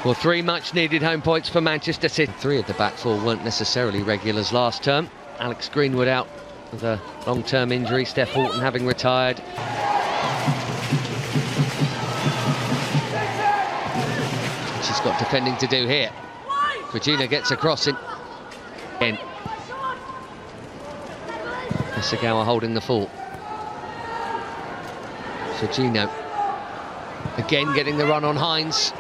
Well, 3 much-needed home points for Manchester City. 3 of the back 4 weren't necessarily regulars last term. Alex Greenwood out with a long-term injury, Steph Houghton having retired. She's got defending to do here. Regina gets across in. Hasegawa holding the fort. Sergino again getting the run on Hines.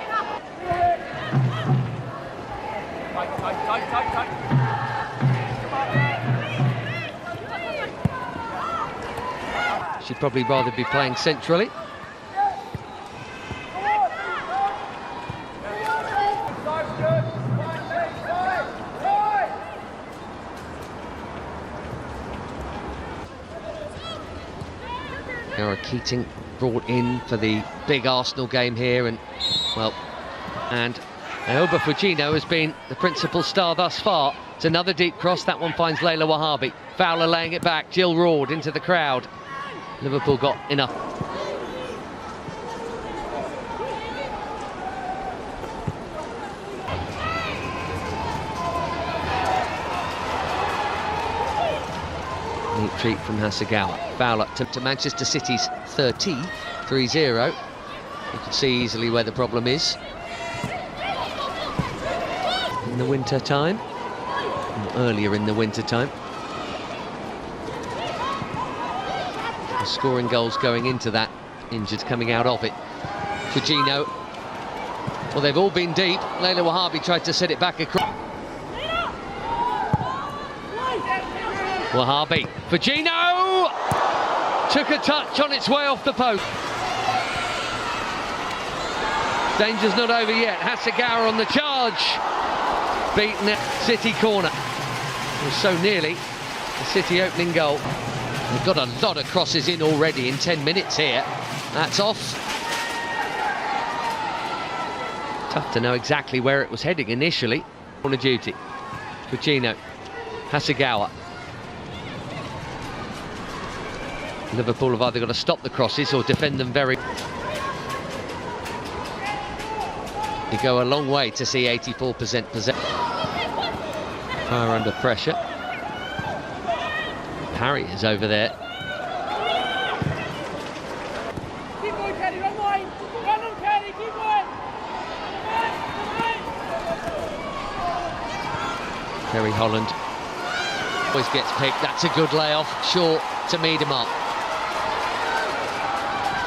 She'd probably rather be playing centrally. Keating brought in for the big Arsenal game here, and Ayoba Fujino has been the principal star thus far. It's another deep cross, that one finds Layla Wahabi. Fowler laying it back, Jill roared into the crowd. Liverpool got enough. Neat treat from Hasegawa. Fowler to Manchester City's 3-0. You can see easily where the problem is. In the winter time, or earlier in the winter time. The scoring goals going into that, injured coming out of it. Fujino. Well, they've all been deep. Layla Wahabi tried to set it back across. Wahabi. Fujino! Took a touch on its way off the post. Danger's not over yet. Hasegawa on the charge. Beaten at City corner. It was so nearly the City opening goal. They've got a lot of crosses in already in 10 minutes here. That's off. Tough to know exactly where it was heading initially. Corner duty. Fujino. Hasegawa. Liverpool have either got to stop the crosses or defend them very... You go a long way to see 84% possession. Fire under pressure. Parry is over there. Keep going, Kenny, run wide. Run on, Kenny, keep going. Kerry Holland always gets picked. That's a good layoff. Short to Miedema.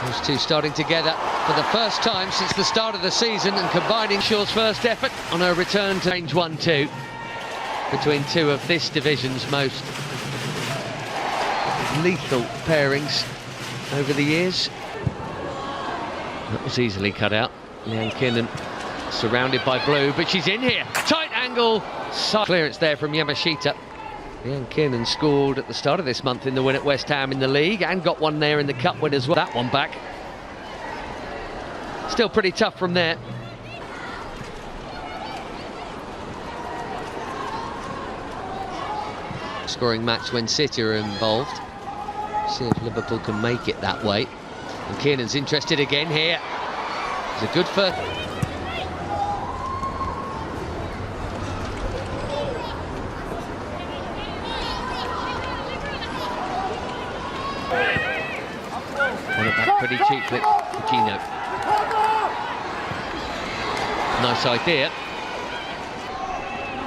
Those two starting together for the first time since the start of the season and combining Shaw's first effort on her return to range 1-2 between two of this division's most lethal pairings over the years. That was easily cut out. Leanne Kiernan surrounded by blue, but she's in here. Tight angle, side clearance there from Yamashita. Leanne Kiernan scored at the start of this month in the win at West Ham in the league and got one there in the cup win as well. That one back. Still pretty tough from there. Scoring match when City are involved. See if Liverpool can make it that way. And Kiernan's interested again here. It's a good first. Won it back pretty cheaply. Gino. Nice idea.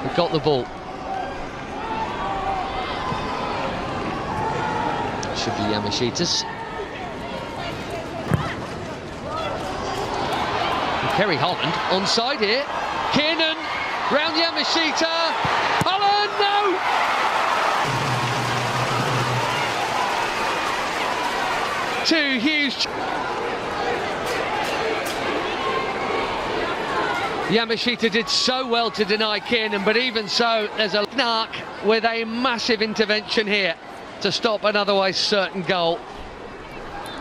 We've got the ball. Should be Yamashita's. Kerry Holland onside here. Kiernan round Yamashita. Holland, no! Two huge. Yamashita did so well to deny Kiernan, but even so, there's a Knark with a massive intervention here to stop an otherwise certain goal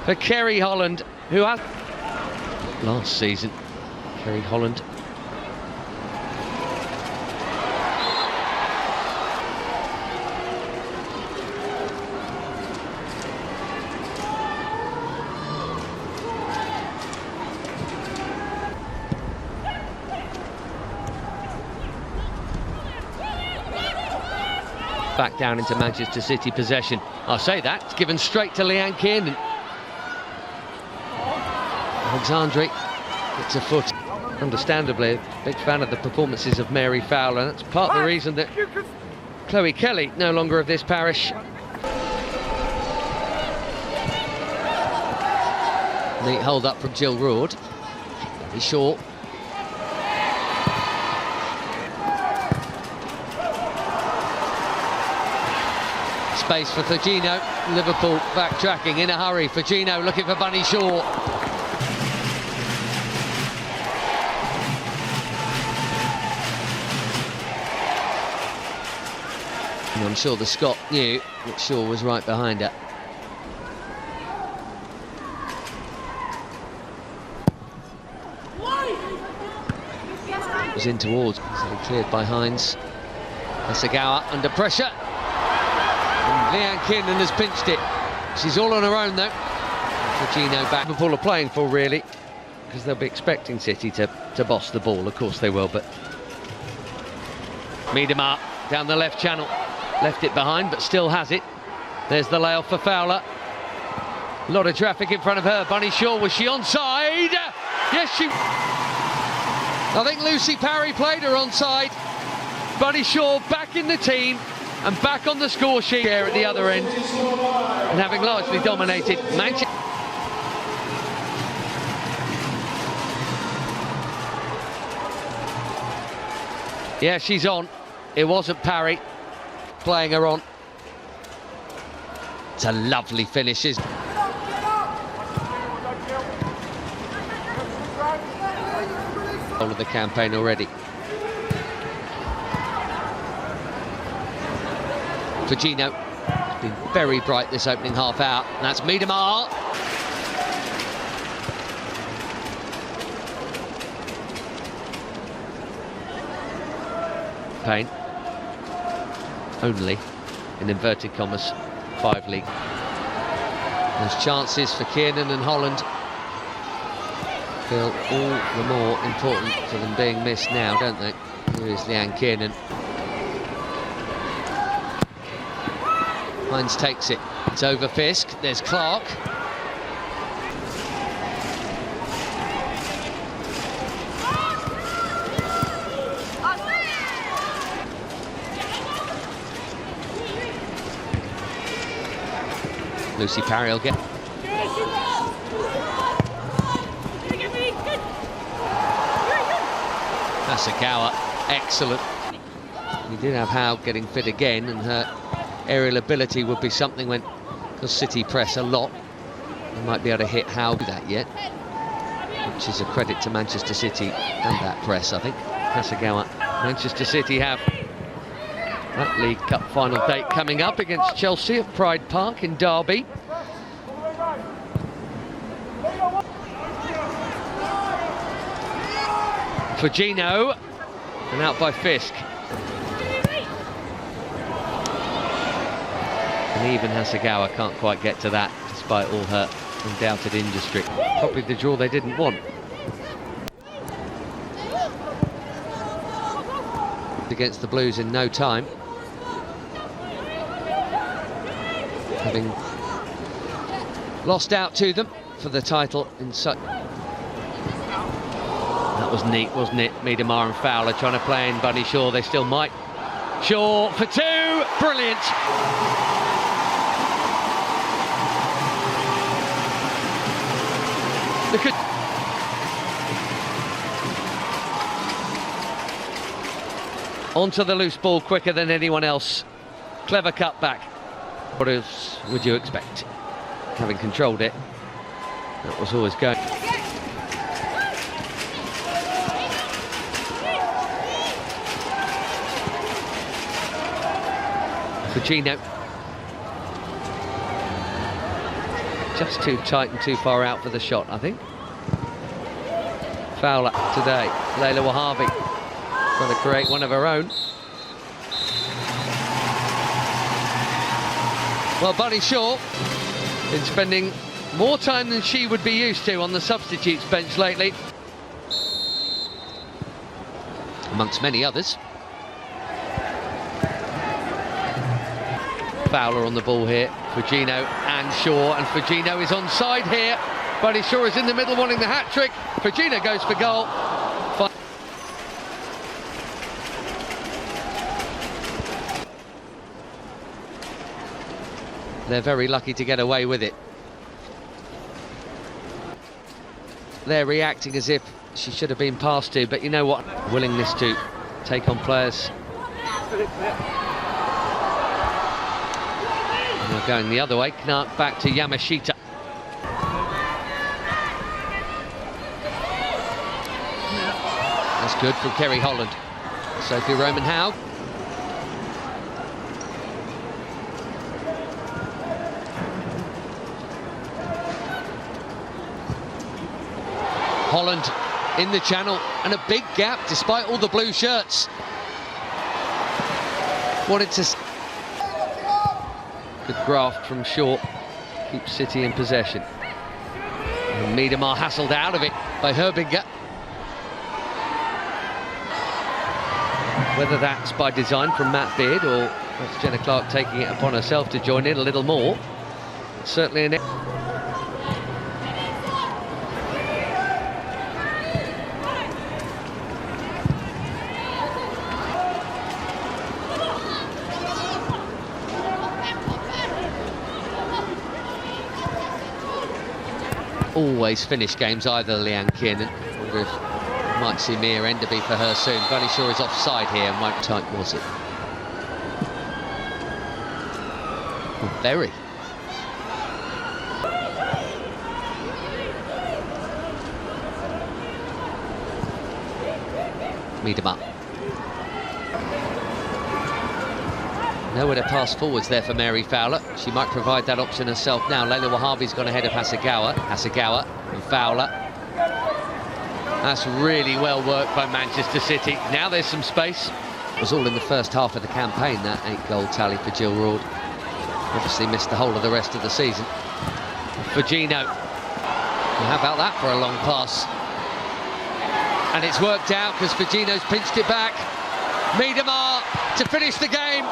for Kerry Holland, who has last season. Kerry Holland. back down into Manchester City possession. I'll say that, it's given straight to Leanne Kiernan. Alexandre gets a foot. Understandably, a big fan of the performances of Mary Fowler, and that's part of the reason that Chloe Kelly, no longer of this parish. Neat hold up from Jill Roord. Very short. Space for Fagino. Liverpool backtracking in a hurry. Fagino looking for Bunny Shaw. And I'm sure the Scot knew that Shaw was right behind her. It was in towards, so cleared by Hines. Hasegawa under pressure. And Leanne Kiernan has pinched it. She's all on her own though. Fagino back. Liverpool are playing for really, because they'll be expecting City to boss the ball. Of course they will, but Miedemar down the left channel. Left it behind, but still has it. There's the layoff for Fowler. A lot of traffic in front of her. Bunny Shaw, was she onside? Yes, she... I think Lucy Parry played her onside. Bunny Shaw back in the team and back on the score sheet here at the other end. And having largely dominated Manchester. Yeah, she's on. It wasn't Parry playing her on. It's a lovely finish. All of the campaign already. Fagino has been very bright this opening half hour. And that's Miedemar. Payne. Only, in inverted commas, 5 league. There's chances for Kiernan and Holland. Feel all the more important for them being missed now, don't they? Here is Leanne Kiernan. Hines takes it. It's over Fisk. There's Clark. Lucy Parry will get. Hasegawa, excellent. We did have Howe getting fit again, and her aerial ability would be something when, because City press a lot, they might be able to hit Howe that yet, which is a credit to Manchester City and that press, I think. Hasegawa. Manchester City have that League Cup final date coming up against Chelsea at Pride Park in Derby. Fagino, and out by Fisk. And even Hasegawa can't quite get to that, despite all her undoubted industry. Probably the draw they didn't want. Against the Blues in no time. Having lost out to them for the title in such... That was neat, wasn't it? Miedemar and Fowler trying to play in Bunny Shaw. They still might. Shaw for 2. Brilliant. Look at... Onto the loose ball quicker than anyone else. Clever cut back. What else would you expect? Having controlled it, that was always going. Fagino. Just too tight and too far out for the shot, I think. Fowler today. Layla Wahabi trying to create one of her own. Well, Bunny Shaw been spending more time than she would be used to on the substitutes bench lately, amongst many others. Fowler on the ball here. Fujino and Shaw, and Fujino is onside here. But Shaw is in the middle wanting the hat-trick. Fujino goes for goal. They're very lucky to get away with it. They're reacting as if she should have been passed to, but you know what? Willingness to take on players. And they're going the other way. Knark back to Yamashita. That's good from Kerry Holland. Sophie Roman-Howe. Holland in the channel, and a big gap despite all the blue shirts. Wanted to... Good graft from Shaw. Keeps City in possession. And Miedemar hassled out of it by Herbinger. Whether that's by design from Matt Beard or that's Jenna Clark taking it upon herself to join in a little more. Certainly an... Always finish games either, Leanne Kiernan. Wonder if we might see Mia Enderby for her soon. Bunny Shaw is offside here, and what type was it? Oh, very. Miedemar. Nowhere to pass forwards there for Mary Fowler. She might provide that option herself now. Leila Wahabi's gone ahead of Hasegawa. Hasegawa and Fowler. That's really well worked by Manchester City. Now there's some space. It was all in the first half of the campaign, that 8-goal tally for Jill Roord. Obviously missed the whole of the rest of the season. Fujino. Well, how about that for a long pass? And it's worked out because Fujino's pinched it back. Miedemar to finish the game.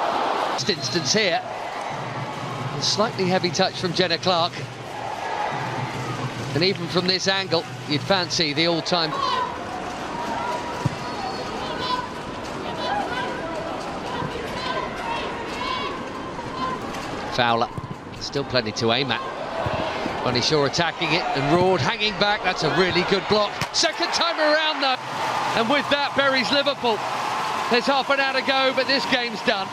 First instance here. A slightly heavy touch from Jenna Clark. And even from this angle, you'd fancy the all-time... Fowler. Still plenty to aim at. Bunny Shaw attacking it, and Roord hanging back. That's a really good block. Second time around, though. And with that, buries Liverpool. There's half an hour to go, but this game's done.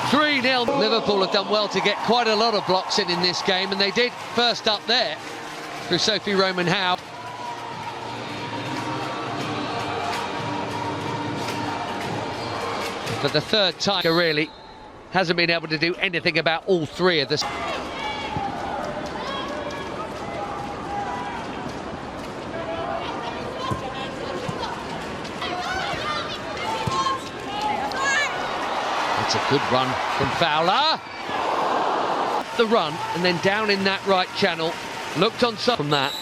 3-0. Liverpool have done well to get quite a lot of blocks in this game, and they did first up there through Sophie Roman-Howe. For the third time, really hasn't been able to do anything about all three of the... It's a good run from Fowler. The run, and then down in that right channel. Looked on some from that.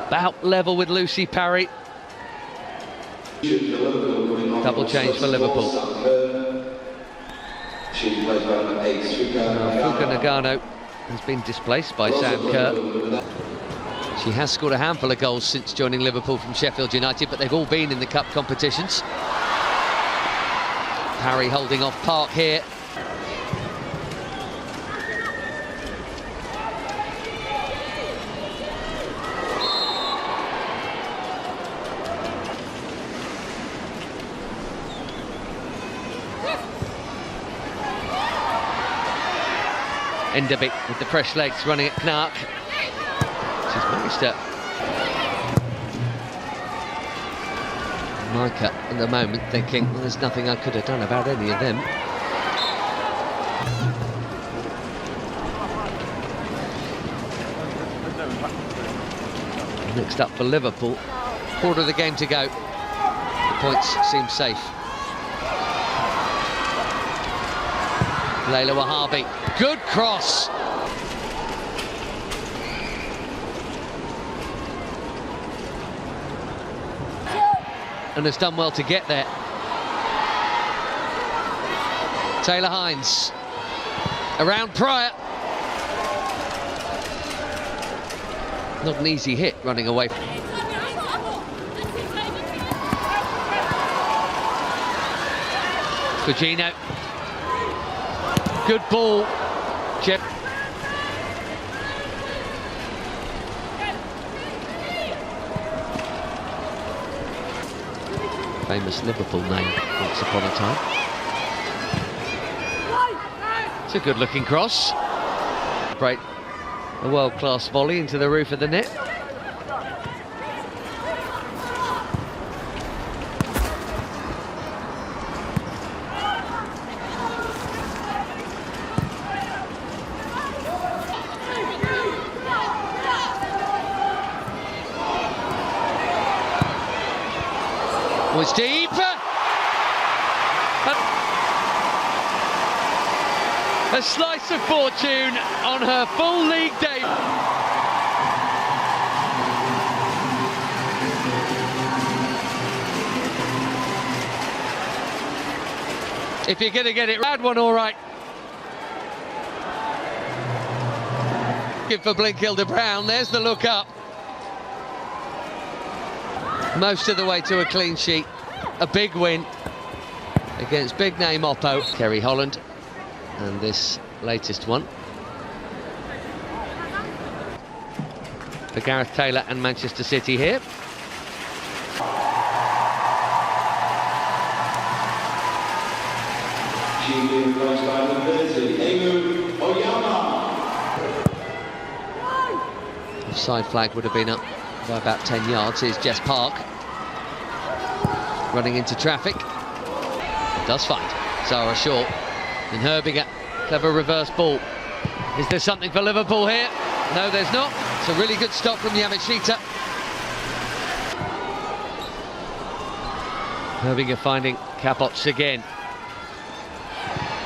About level with Lucy Parry. Double change for Liverpool. Fuka Nagano has been displaced by Sam Kerr. She has scored a handful of goals since joining Liverpool from Sheffield United, but they've all been in the cup competitions. Parry holding off Park here. Enderby with the fresh legs running at Knark. She's managed to... Micah at the moment thinking, well, there's nothing I could have done about any of them. Next up for Liverpool, quarter of the game to go. The points seem safe. Leila Wahabi, good cross. And has done well to get there. Taylor Hines around Pryor. Not an easy hit running away. Gugino. Good ball. Jeff. Famous Liverpool name once upon a time. It's a good looking cross. Break a world-class volley into the roof of the net. Was deep. A slice of fortune on her full league debut. If you're going to get it, had one all right. Good for Blinkhilde Brown. There's the look up. Most of the way to a clean sheet. A big win against big name Oppo. Kerry Holland. And this latest one for Gareth Taylor and Manchester City here. Offside flag would have been up by about 10 yards. Here's Jess Park running into traffic. Does find Zara Shaw. And Herbinger, clever reverse ball. Is there something for Liverpool here? No, there's not. It's a really good stop from Yamashita. Herbinger finding Capots again.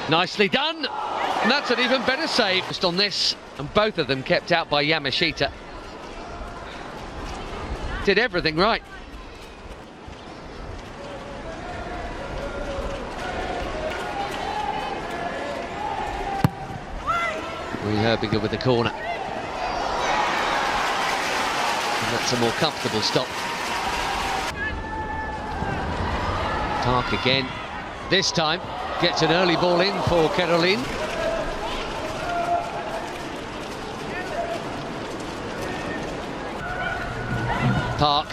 Nicely done. And that's an even better save. Just on this, and both of them kept out by Yamashita. Did everything right. Herbinger with the corner. And that's a more comfortable stop. Park again. This time gets an early ball in for Caroline. Park.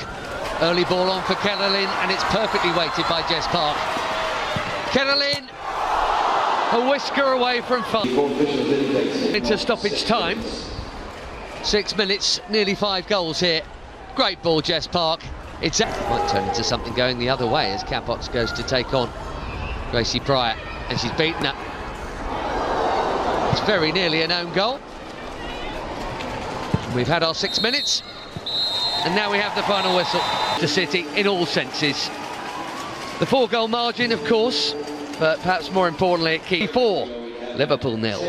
Early ball on for Caroline, and it's perfectly weighted by Jess Park. Caroline. A whisker away from fun. Into stoppage time. 6 minutes, nearly 5 goals here. Great ball, Jess Park. It's might turn into something going the other way as Capots goes to take on Gracie Pryor, and she's beaten her. It's very nearly an own goal. We've had our 6 minutes, and now we have the final whistle. To City in all senses. The 4-goal margin, of course. But perhaps more importantly, it keeps 4, Liverpool 0.